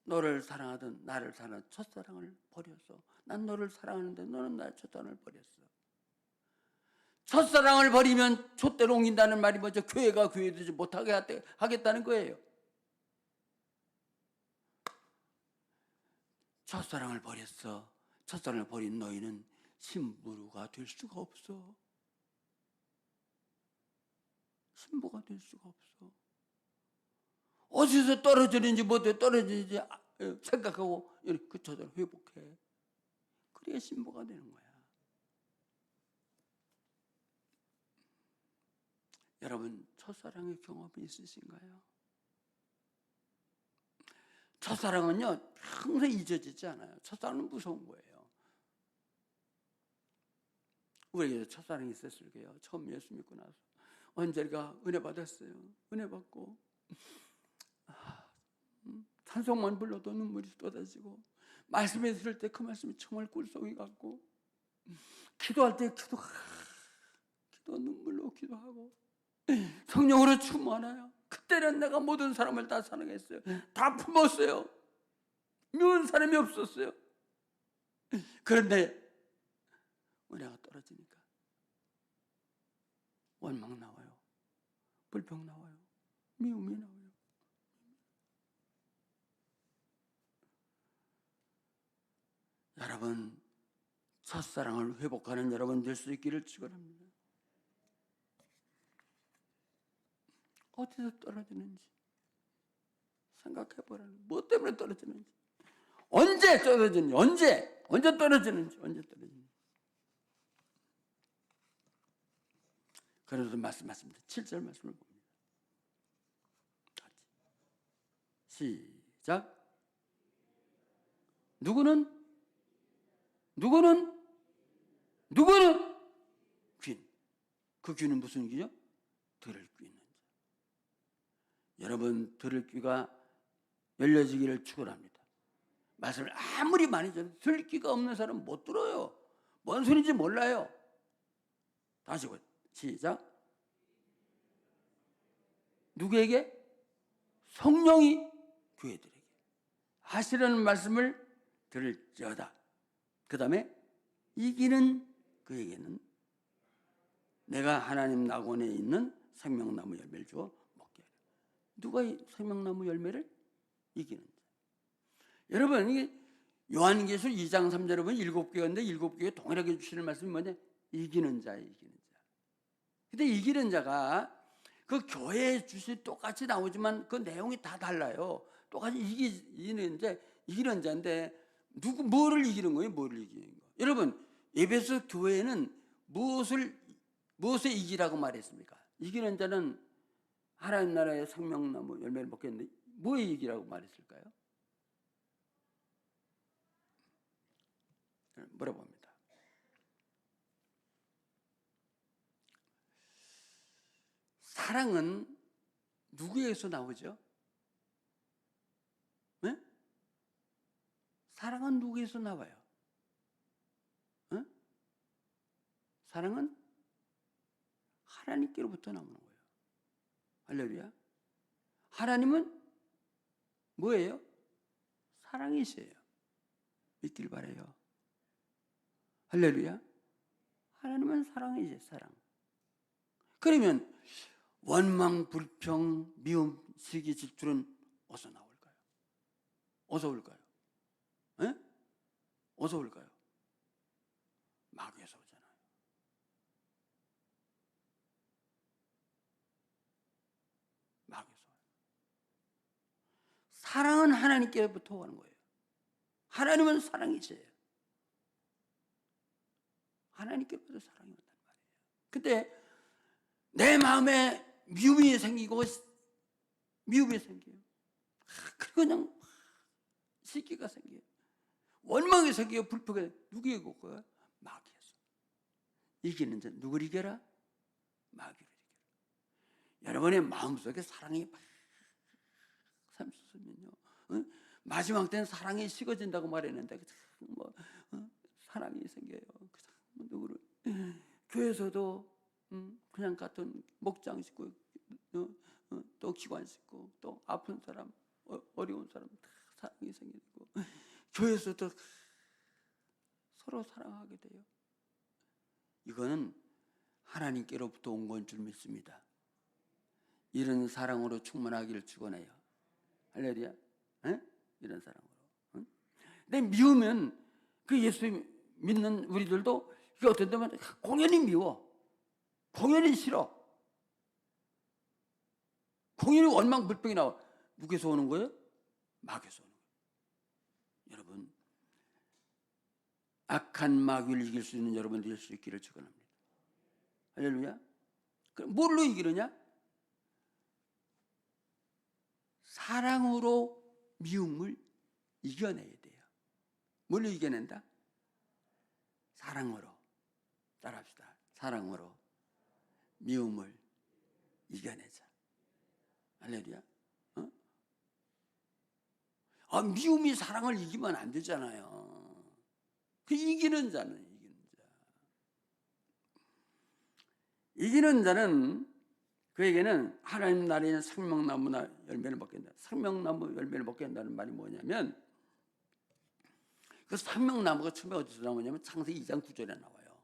너를 사랑하던 나를 사랑하던 첫사랑을 버렸어. 난 너를 사랑하는데 너는 나의 첫사랑을 버렸어. 첫사랑을 버리면 촛대로 옮긴다는 말이 뭐죠? 교회가 교회되지 못하게 하겠다는 거예요. 첫사랑을 버렸어. 첫사랑을 버린 너희는 신부가 될 수가 없어. 신부가 될 수가 없어. 어디서 떨어지는지 뭐에 떨어지는지 생각하고 그 첫사랑을 회복해. 그래야 신부가 되는 거야. 여러분, 첫사랑의 경험이 있으신가요? 첫사랑은요, 항상 잊어지지 않아요. 첫사랑은 무서운 거예요. 우리에게 첫사랑이 있었을 거예요. 처음 예수 믿고 나서. 언제가 은혜 받았어요. 은혜 받고, 찬송만 불러도 눈물이 쏟아지고, 말씀에 들을 때 그 말씀이 정말 꿀송이 같고, 기도할 때 기도 눈물로 기도하고, 성령으로 충만해요. 그때는 내가 모든 사람을 다 사랑했어요. 다 품었어요. 미운 사람이 없었어요. 그런데 은혜가 떨어지니까 원망 나와요. 불평 나와요. 미움이 나와요. 여러분, 첫사랑을 회복하는 여러분 될 수 있기를 축원합니다. 어디서 떨어지는지 생각해보라는, 뭐 때문에 떨어지는지, 언제 떨어지는지, 언제 떨어지는지. 그래서 말씀하십니다. 7절 말씀을 봅니다. 시작. 누구는 귀인. 그 귀는 무슨 귀죠? 들을 귀 있는 자. 여러분, 들을 귀가 열려지기를 축원합니다. 말씀을 아무리 많이 들어도 들을 귀가 없는 사람은 못 들어요. 뭔 소리인지 몰라요. 다시 시작. 누구에게? 성령이 교회들에게 하시려는 말씀을 들을지어다. 그 다음에 이기는 그에게는 내가 하나님 낙원에 있는 생명나무 열매를 주어 먹게 하라. 누가 이 생명나무 열매를? 이기는 자. 여러분, 이게 요한계시록 2장 3절에 보면 7교회인데 7교회 동일하게 주시는 말씀이 뭐냐? 이기는 자예요. 이기는 자. 근데 이기는 자가 그 교회에 주시 똑같이 나오지만 그 내용이 다 달라요. 똑같이 이기는 자인데 뭐를 이기는 거예요? 뭐를 이기는 거예요? 여러분, 에베소 교회는 무엇에 이기라고 말했습니까? 이기는 자는 하나님 나라의 생명나무 열매를 먹겠는데 뭐에 이기라고 말했을까요? 물어봅니다. 사랑은 누구에게서 나오죠? 네? 사랑은 누구에게서 나와요? 네? 사랑은 하나님께로부터 나오는 거예요. 할렐루야. 하나님은 뭐예요? 사랑이세요. 믿길 바라요. 할렐루야. 하나님은 사랑이세요. 사랑. 그러면 원망, 불평, 미움, 시기, 질투는 어디서 나올까요? 어디서 올까요? 에? 어디서 올까요? 마귀에서 오잖아요. 사랑은 하나님께로부터 오는 거예요. 하나님은 사랑이세요. 하나님께로부터 사랑이 온단 말이에요. 근데 내 마음에 미움이 생기고 미움이 생겨요. 그리고 그냥 시기가 생겨요. 원망이 생겨요. 불평이. 누구 이길 거야? 마귀에서. 이기는 자 누구를 이겨라? 마귀를 이겨라. 여러분의 마음속에 사랑이 막 삼수면요. 마지막 때는 사랑이 식어진다고 말했는데 사랑이 생겨요. 누구를 교회에서도 그냥 같은 목장 식구 또 기관 식구 또 아픈 사람 어려운 사람 다 사랑이 생기고 교회에서도 서로 사랑하게 돼요. 이거는 하나님께로부터 온 건 줄 믿습니다. 이런 사랑으로 충만하기를 축원해요. 할렐루야. 이런 사랑으로. 근데 미우면 그 예수 믿는 우리들도 이게 어떤 때면 공연히 미워. 공연히 싫어. 공연히 원망 불평이 나와. 누구에서 오는 거예요? 마귀에서 오는 거예요. 여러분, 악한 마귀를 이길 수 있는 여러분 될 수 있기를 축원합니다. 할렐루야. 그럼 뭘로 이기느냐? 사랑으로 미움을 이겨내야 돼요. 뭘로 이겨낸다? 사랑으로. 따라합시다. 사랑으로 미움을 이겨내자. 할렐루야. 미움이 사랑을 이기면 안 되잖아요. 그 이기는 자는 이기는 자. 이기는 자는 그에게는 하나님 나라의 생명나무나 열매를 먹게 한다. 생명나무 열매를 먹게 한다는 말이 뭐냐면 그 생명나무가 처음에 어디서 나오냐면 창세기 2장 9절에 나와요.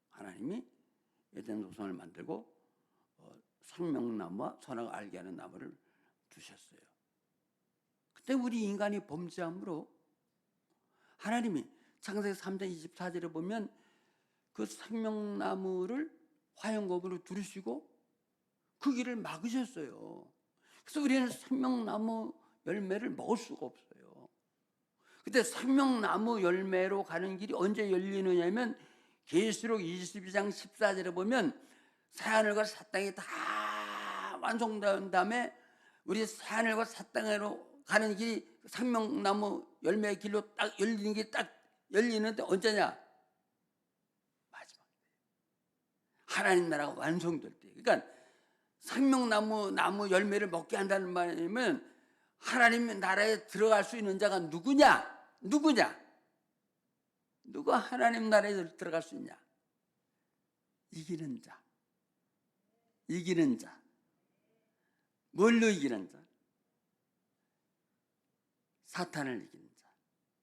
하나님이 에덴 동산을 만들고 생명나무와 선악을 알게 하는 나무를 두셨어요. 그때 우리 인간이 범죄함으로 하나님이 창세기 3장 24절에 보면 그 생명나무를 화영겁으로 두르시고 그 길을 막으셨어요. 그래서 우리는 생명나무 열매를 먹을 수가 없어요. 근데 생명나무 열매로 가는 길이 언제 열리느냐면 계시록 22장 14절에 보면 새하늘과 새 땅이 다 완성된 다음에 우리 새하늘과 새 땅으로 가는 길이 생명나무 열매의 길로 딱 열리는 게 딱 열리는데 언제냐? 마지막 하나님 나라가 완성될 때. 그러니까 생명나무 열매를 먹게 한다는 말이면 하나님 나라에 들어갈 수 있는 자가 누구냐? 누가 하나님 나라에 들어갈 수 있냐? 이기는 자. 이기는 자. 뭘로 이기는 자? 사탄을 이기는 자.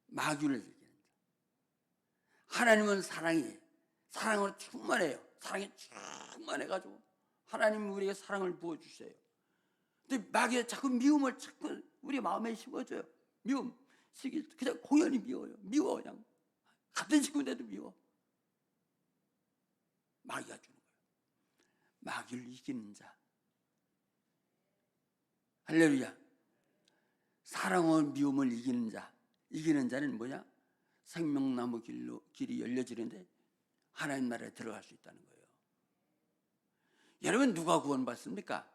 마귀를 이기는 자. 하나님은 사랑이에요. 사랑으로 충만해요. 사랑이 충만해가지고 하나님이 우리에게 사랑을 부어주세요. 근데 마귀가 자꾸 미움을 자꾸 우리 마음에 심어줘요. 미움. 그냥 공연히 미워요. 미워 그냥. 같은 친구인데도 미워. 마귀가 주는 거예요. 마귀를 이기는 자. 할렐루야. 사랑과 미움을 이기는 자. 이기는 자는 뭐냐? 생명나무 길이 열려지는데 하나님 나라에 들어갈 수 있다는 거예요. 여러분 누가 구원받습니까?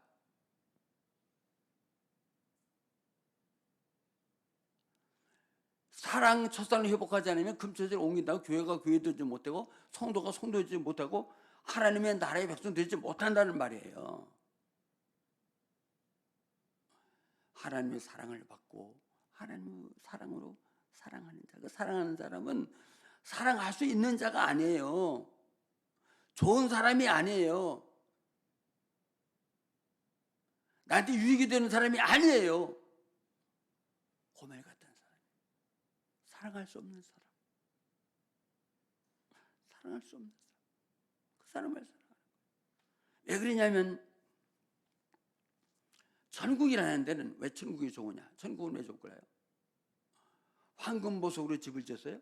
사랑 첫사랑을 회복하지 않으면 금처제를 옮긴다고 교회가 교회되지 못하고 성도가 성도되지 못하고 하나님의 나라의 백성 되지 못한다는 말이에요. 하나님의 사랑을 받고 하나님의 사랑으로 사랑하는 자. 그 사랑하는 사람은 사랑할 수 있는 자가 아니에요. 좋은 사람이 아니에요. 나한테 유익이 되는 사람이 아니에요. 고멜 같은 사람. 사랑할 수 없는 사람. 사랑할 수 없는 사람. 그 사람을 사랑하는 거예요. 왜 그러냐면 천국이라는 데는 왜 천국이 좋으냐? 천국은 왜 좋을까요? 황금보석으로 집을 지었어요?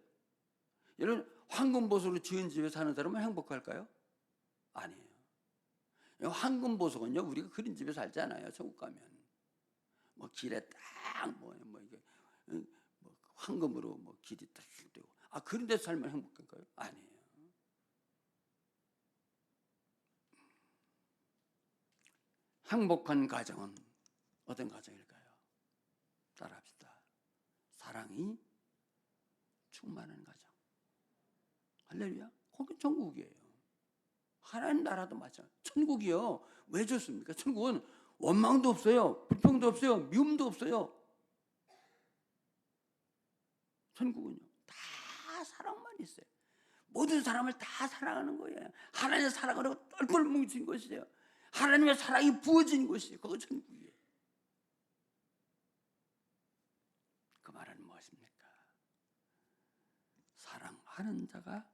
여러분 황금보석으로 지은 집에 사는 사람은 행복할까요? 아니에요. 황금보석은요 우리가 그런 집에 살지 않아요. 천국 가면 뭐 길에 딱 뭐 이게 뭐 황금으로 뭐 길이 딱 되고 그런 데서 살면 행복할까요? 아니에요. 행복한 가정은 어떤 가정일까요? 따라합시다. 사랑이 충만한 가정. 할렐루야. 거기 천국이에요. 하나님 나라도 마찬가지. 천국이요. 왜 좋습니까? 천국은 원망도 없어요. 불평도 없어요. 미움도 없어요. 천국은요. 다 사랑만 있어요. 모든 사람을 다 사랑하는 거예요. 하나님의 사랑으로 똘똘 뭉친 것이에요. 하나님의 사랑이 부어진 곳이에요. 그거 천국이에요. 그 말은 무엇입니까? 사랑하는 자가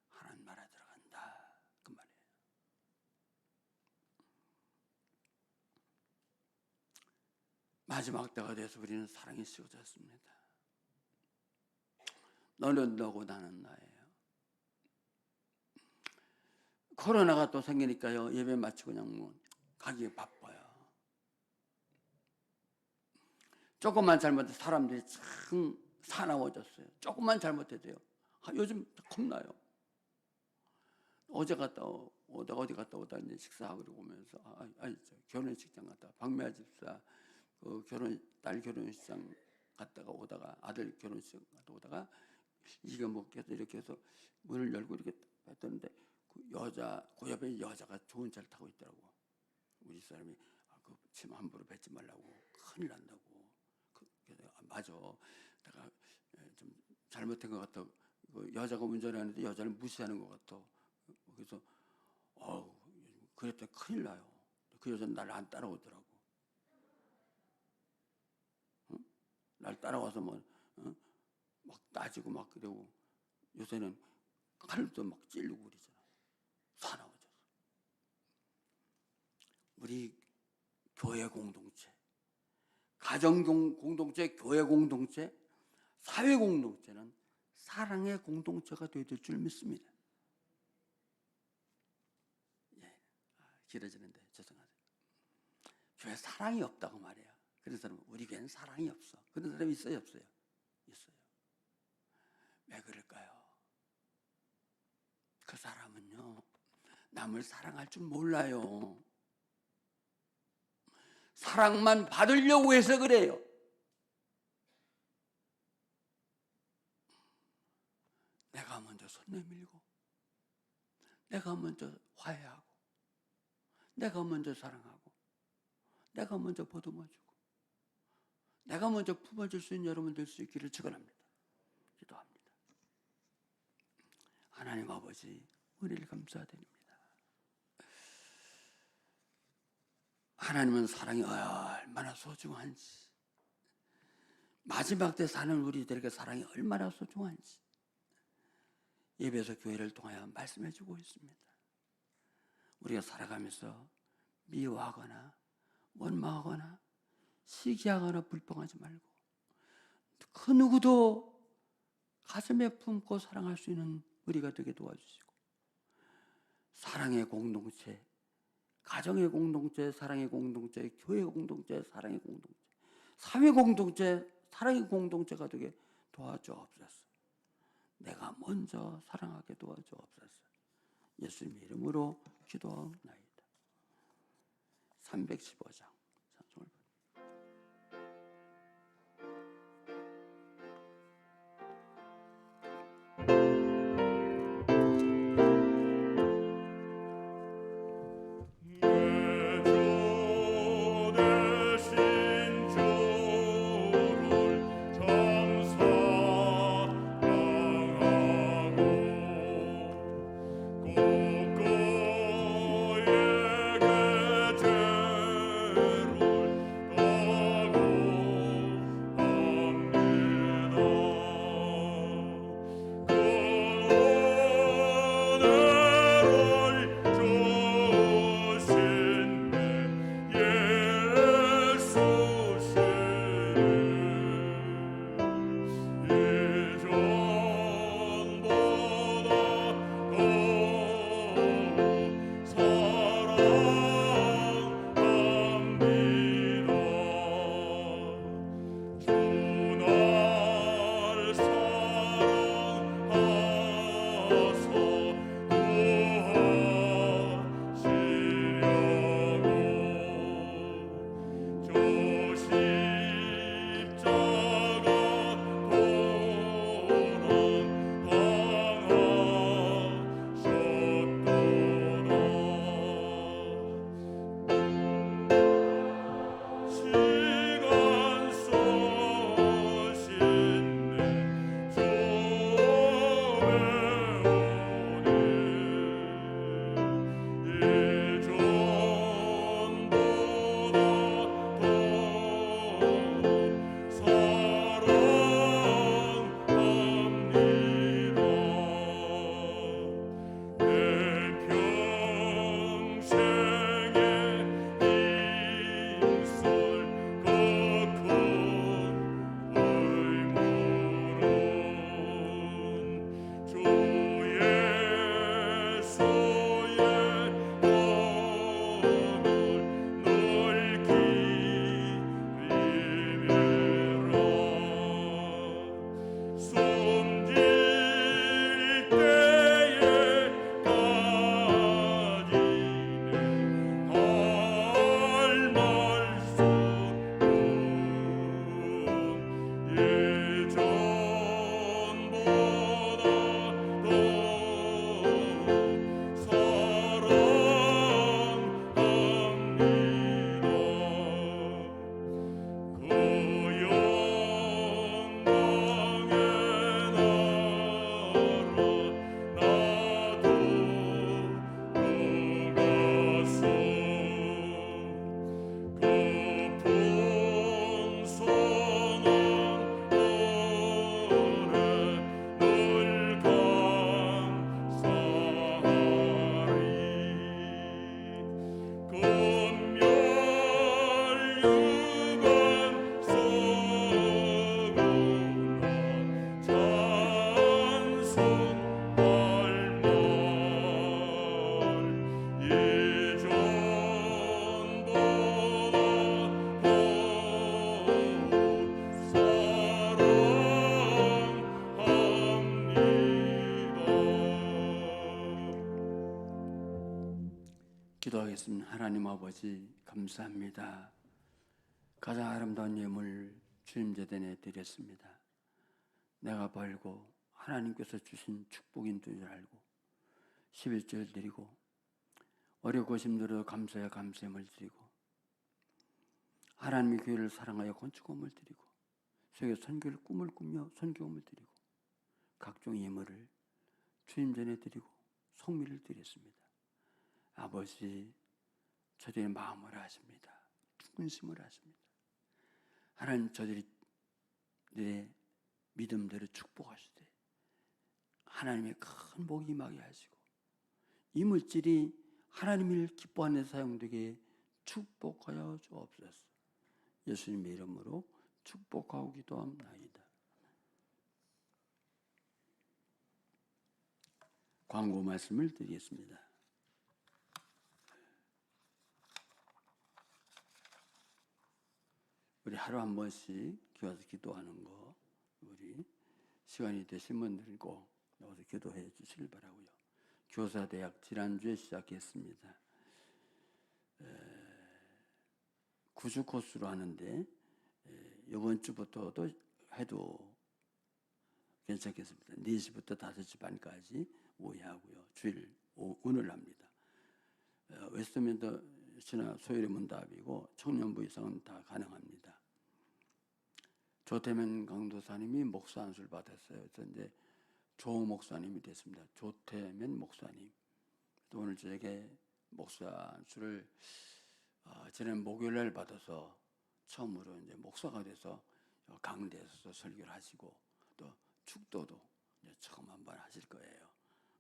하나님 나라에 들어간다. 그 말이에요. 마지막 때가 돼서 우리는 사랑이 씌워졌습니다. 너는 너고 나는 나예요. 코로나가 또 생기니까요. 예배 마치고 그냥 뭐 가기 바빠요. 조금만 잘못해도 사람들이 참 사나워졌어요. 조금만 잘못해도요. 요즘 겁나요. 어제 갔다 어디 갔다 오다 이제 식사하고 오면서 결혼식장 갔다가 박미아 집사 딸 결혼식장 갔다가 오다가 아들 결혼식 갔다 오다가 이게 먹겠다 이렇게 해서 문을 열고 이렇게 했던데 그 옆에 여자가 좋은 차를 타고 있더라고. 우리 사람이 그 침 함부로 뱉지 말라고 큰일 난다고. 맞아. 내가 좀 잘못한 것 같아. 그 여자가 운전하는데 여자를 무시하는 것 같아. 그래서 그랬다 큰일 나요. 그 여자는 날 안 따라오더라고. 응? 날 따라와서 막 따지고 막 그러고 요새는 칼도 막 찌르고 그러잖아. 사나워져서. 우리 교회 공동체, 가정 공동체, 교회 공동체, 사회 공동체는 사랑의 공동체가 되어야 될 줄 믿습니다. 길어지는데 죄송하세요. 교회 사랑이 없다고 말해요. 그런 사람은 우리 교회는 사랑이 없어. 그런 사람이 있어요, 없어요? 있어요. 왜 그럴까요? 그 사람은요, 남을 사랑할 줄 몰라요. 사랑만 받으려고 해서 그래요. 내가 먼저 손 내밀고, 내가 먼저 화해하고, 내가 먼저 사랑하고, 내가 먼저 보듬어주고, 내가 먼저 품어줄 수 있는 여러분 될 수 있기를 축원합니다. 기도합니다. 하나님 아버지, 은혜를 감사드립니다. 하나님은 사랑이 얼마나 소중한지, 마지막 때 사는 우리들에게 사랑이 얼마나 소중한지 예배에서 교회를 통하여 말씀해 주고 있습니다. 우리가 살아가면서 미워하거나 원망하거나 시기하거나 불평하지 말고 그 누구도 가슴에 품고 사랑할 수 있는 우리가 되게 도와주시고 사랑의 공동체, 가정의 공동체, 사랑의 공동체, 교회 공동체, 사랑의 공동체, 사회 공동체, 사랑의 공동체가 되게 도와주옵소서. 내가 먼저 사랑하게 도와주옵소서. 예수님의 이름으로 기도하옵나이다. 315장 기도하겠습니다. 하나님 아버지 감사합니다. 가장 아름다운 예물 주님 제단에 드렸습니다. 내가 벌고 하나님께서 주신 축복인 줄 알고 11절 드리고 어렵고 힘들어도 감사에 감사함을 드리고 하나님의 교회를 사랑하여 건축금을 드리고 세계 선교를 꿈을 꾸며 선교금을 드리고 각종 예물을 주님 전에 드리고 성미를 드렸습니다. 아버지 저들의 마음을 아십니다. 충심을 아십니다. 하나님 저들의 믿음대로 축복하시되 하나님의 큰 복이 임하게 하시고 이 물질이 하나님을 기뻐하는 데 사용되게 축복하여 주옵소서. 예수님의 이름으로 축복하고 기도합나이다. 광고 말씀을 드리겠습니다. 우리 하루 한 번씩 교회에서 기도하는 거 우리 시간이 되신 분들은 꼭 나와서 기도해 주시길 바라고요. 교사대학 지난주에 시작했습니다. 9주 코스로 하는데 이번 주부터도 해도 괜찮겠습니다. 4시부터 5시 반까지 오후에 하고요. 주일 오늘 합니다. 웨스트민스터 신화 소요리 문답이고 청년부 이상은 다 가능합니다. 조태면 강도사님이 목사 안수를 받았어요. 그래서 이제 조 목사님이 됐습니다. 조태면 목사님. 또 오늘 저에게 목사 안수를 지난 목요일날 받아서 처음으로 이제 목사가 돼서 강대에서 설교를 하시고 또 축도도 이제 처음 한번 하실 거예요.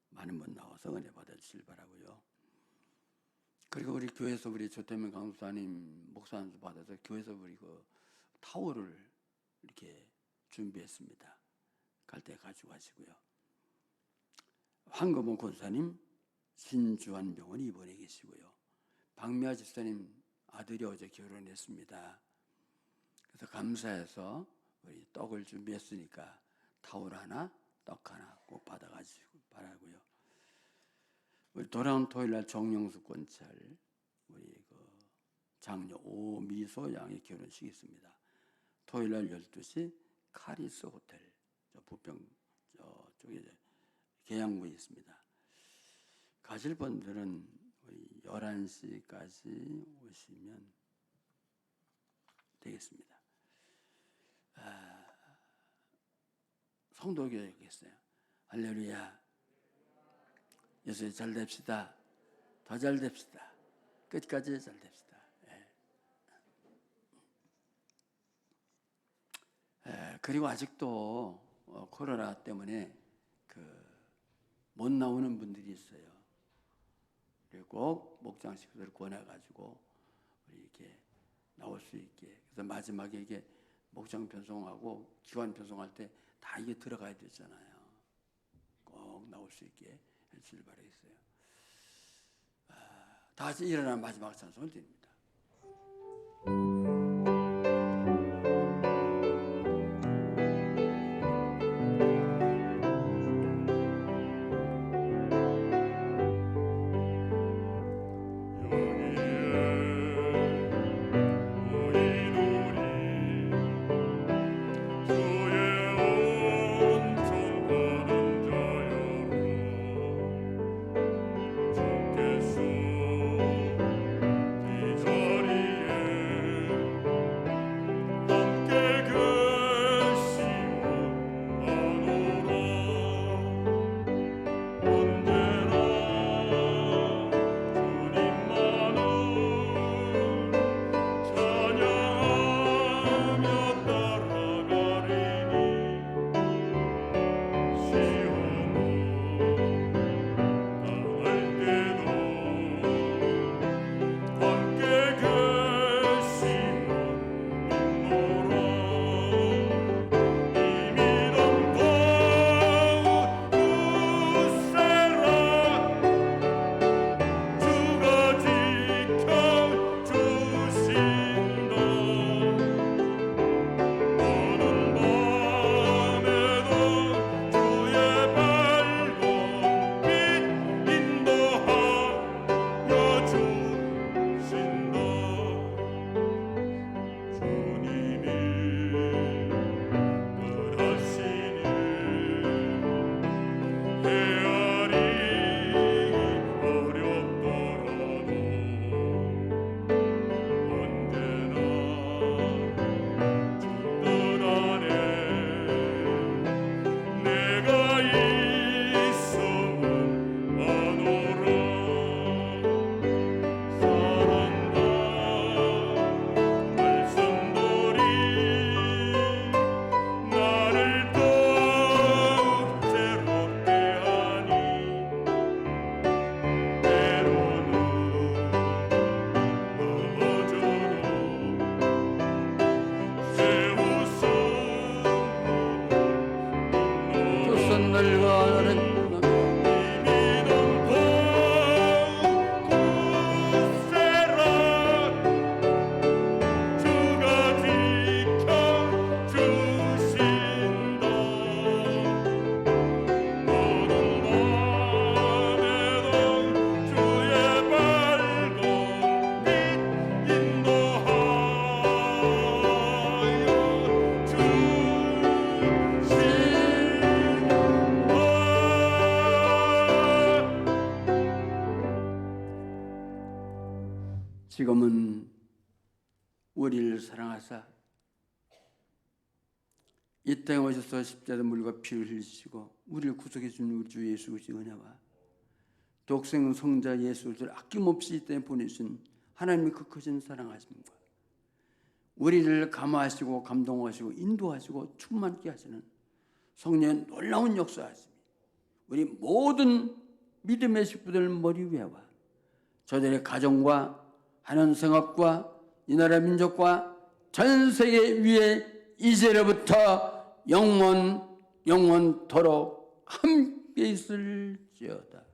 많은 분 나와서 은혜 받아주실 바라고요. 그리고 우리 교회에서 우리 조태면 강도사님 목사 안수 받아서 교회에서 우리 그 타월을 이렇게 준비했습니다. 갈 때 가지고 가시고요. 황금호 권사님 신주환병원 입원해 계시고요. 박미아 집사님 아들이 어제 결혼했습니다. 그래서 감사해서 우리 떡을 준비했으니까 타월 하나, 떡 하나 꼭 받아가시고 바라고요. 우리 돌아온 토요일날 정영수 권찰 우리 그 장녀 오미소 양의 결혼식이 있습니다. 토요일날 12시 카리스 호텔 저 부평 저쪽에 계양구에 있습니다. 가실 분들은 11시까지 오시면 되겠습니다. 성도교육했어요. 할렐루야. 예수님 잘 됩시다. 더 잘 됩시다. 끝까지 잘 됩시다. 그리고 아직도 코로나 때문에 못 나오는 분들이 있어요. 그리고 꼭 목장 식구들 권해가지고 우리 이렇게 나올 수 있게. 그래서 마지막에 이게 목장 편성하고 기관 편성할 때 다 이게 들어가야 되잖아요. 꼭 나올 수 있게 해주길 바라겠어요. 다 같이 일어나 마지막 찬송을 드립니다.
주께서 이 자리에
지금은 우리를 사랑하사 이 땅에 오셔서 십자가 물과 피를 흘리시고 우리를 구속해 주는 우리 주 예수 그리스도의 은혜와 독생 성자 예수 그리스도를 아낌없이 이 땅에 보내신 하나님의 그 크신 사랑하심과 우리를 감화하시고 감동하시고 인도하시고 충만케 하시는 성령의 놀라운 역사하심이 우리 모든 믿음의 식구들 머리 위에와 저들의 가정과 하는 생업과 이 나라 민족과 전 세계 위에 이제로부터 영원토록 함께 있을지어다.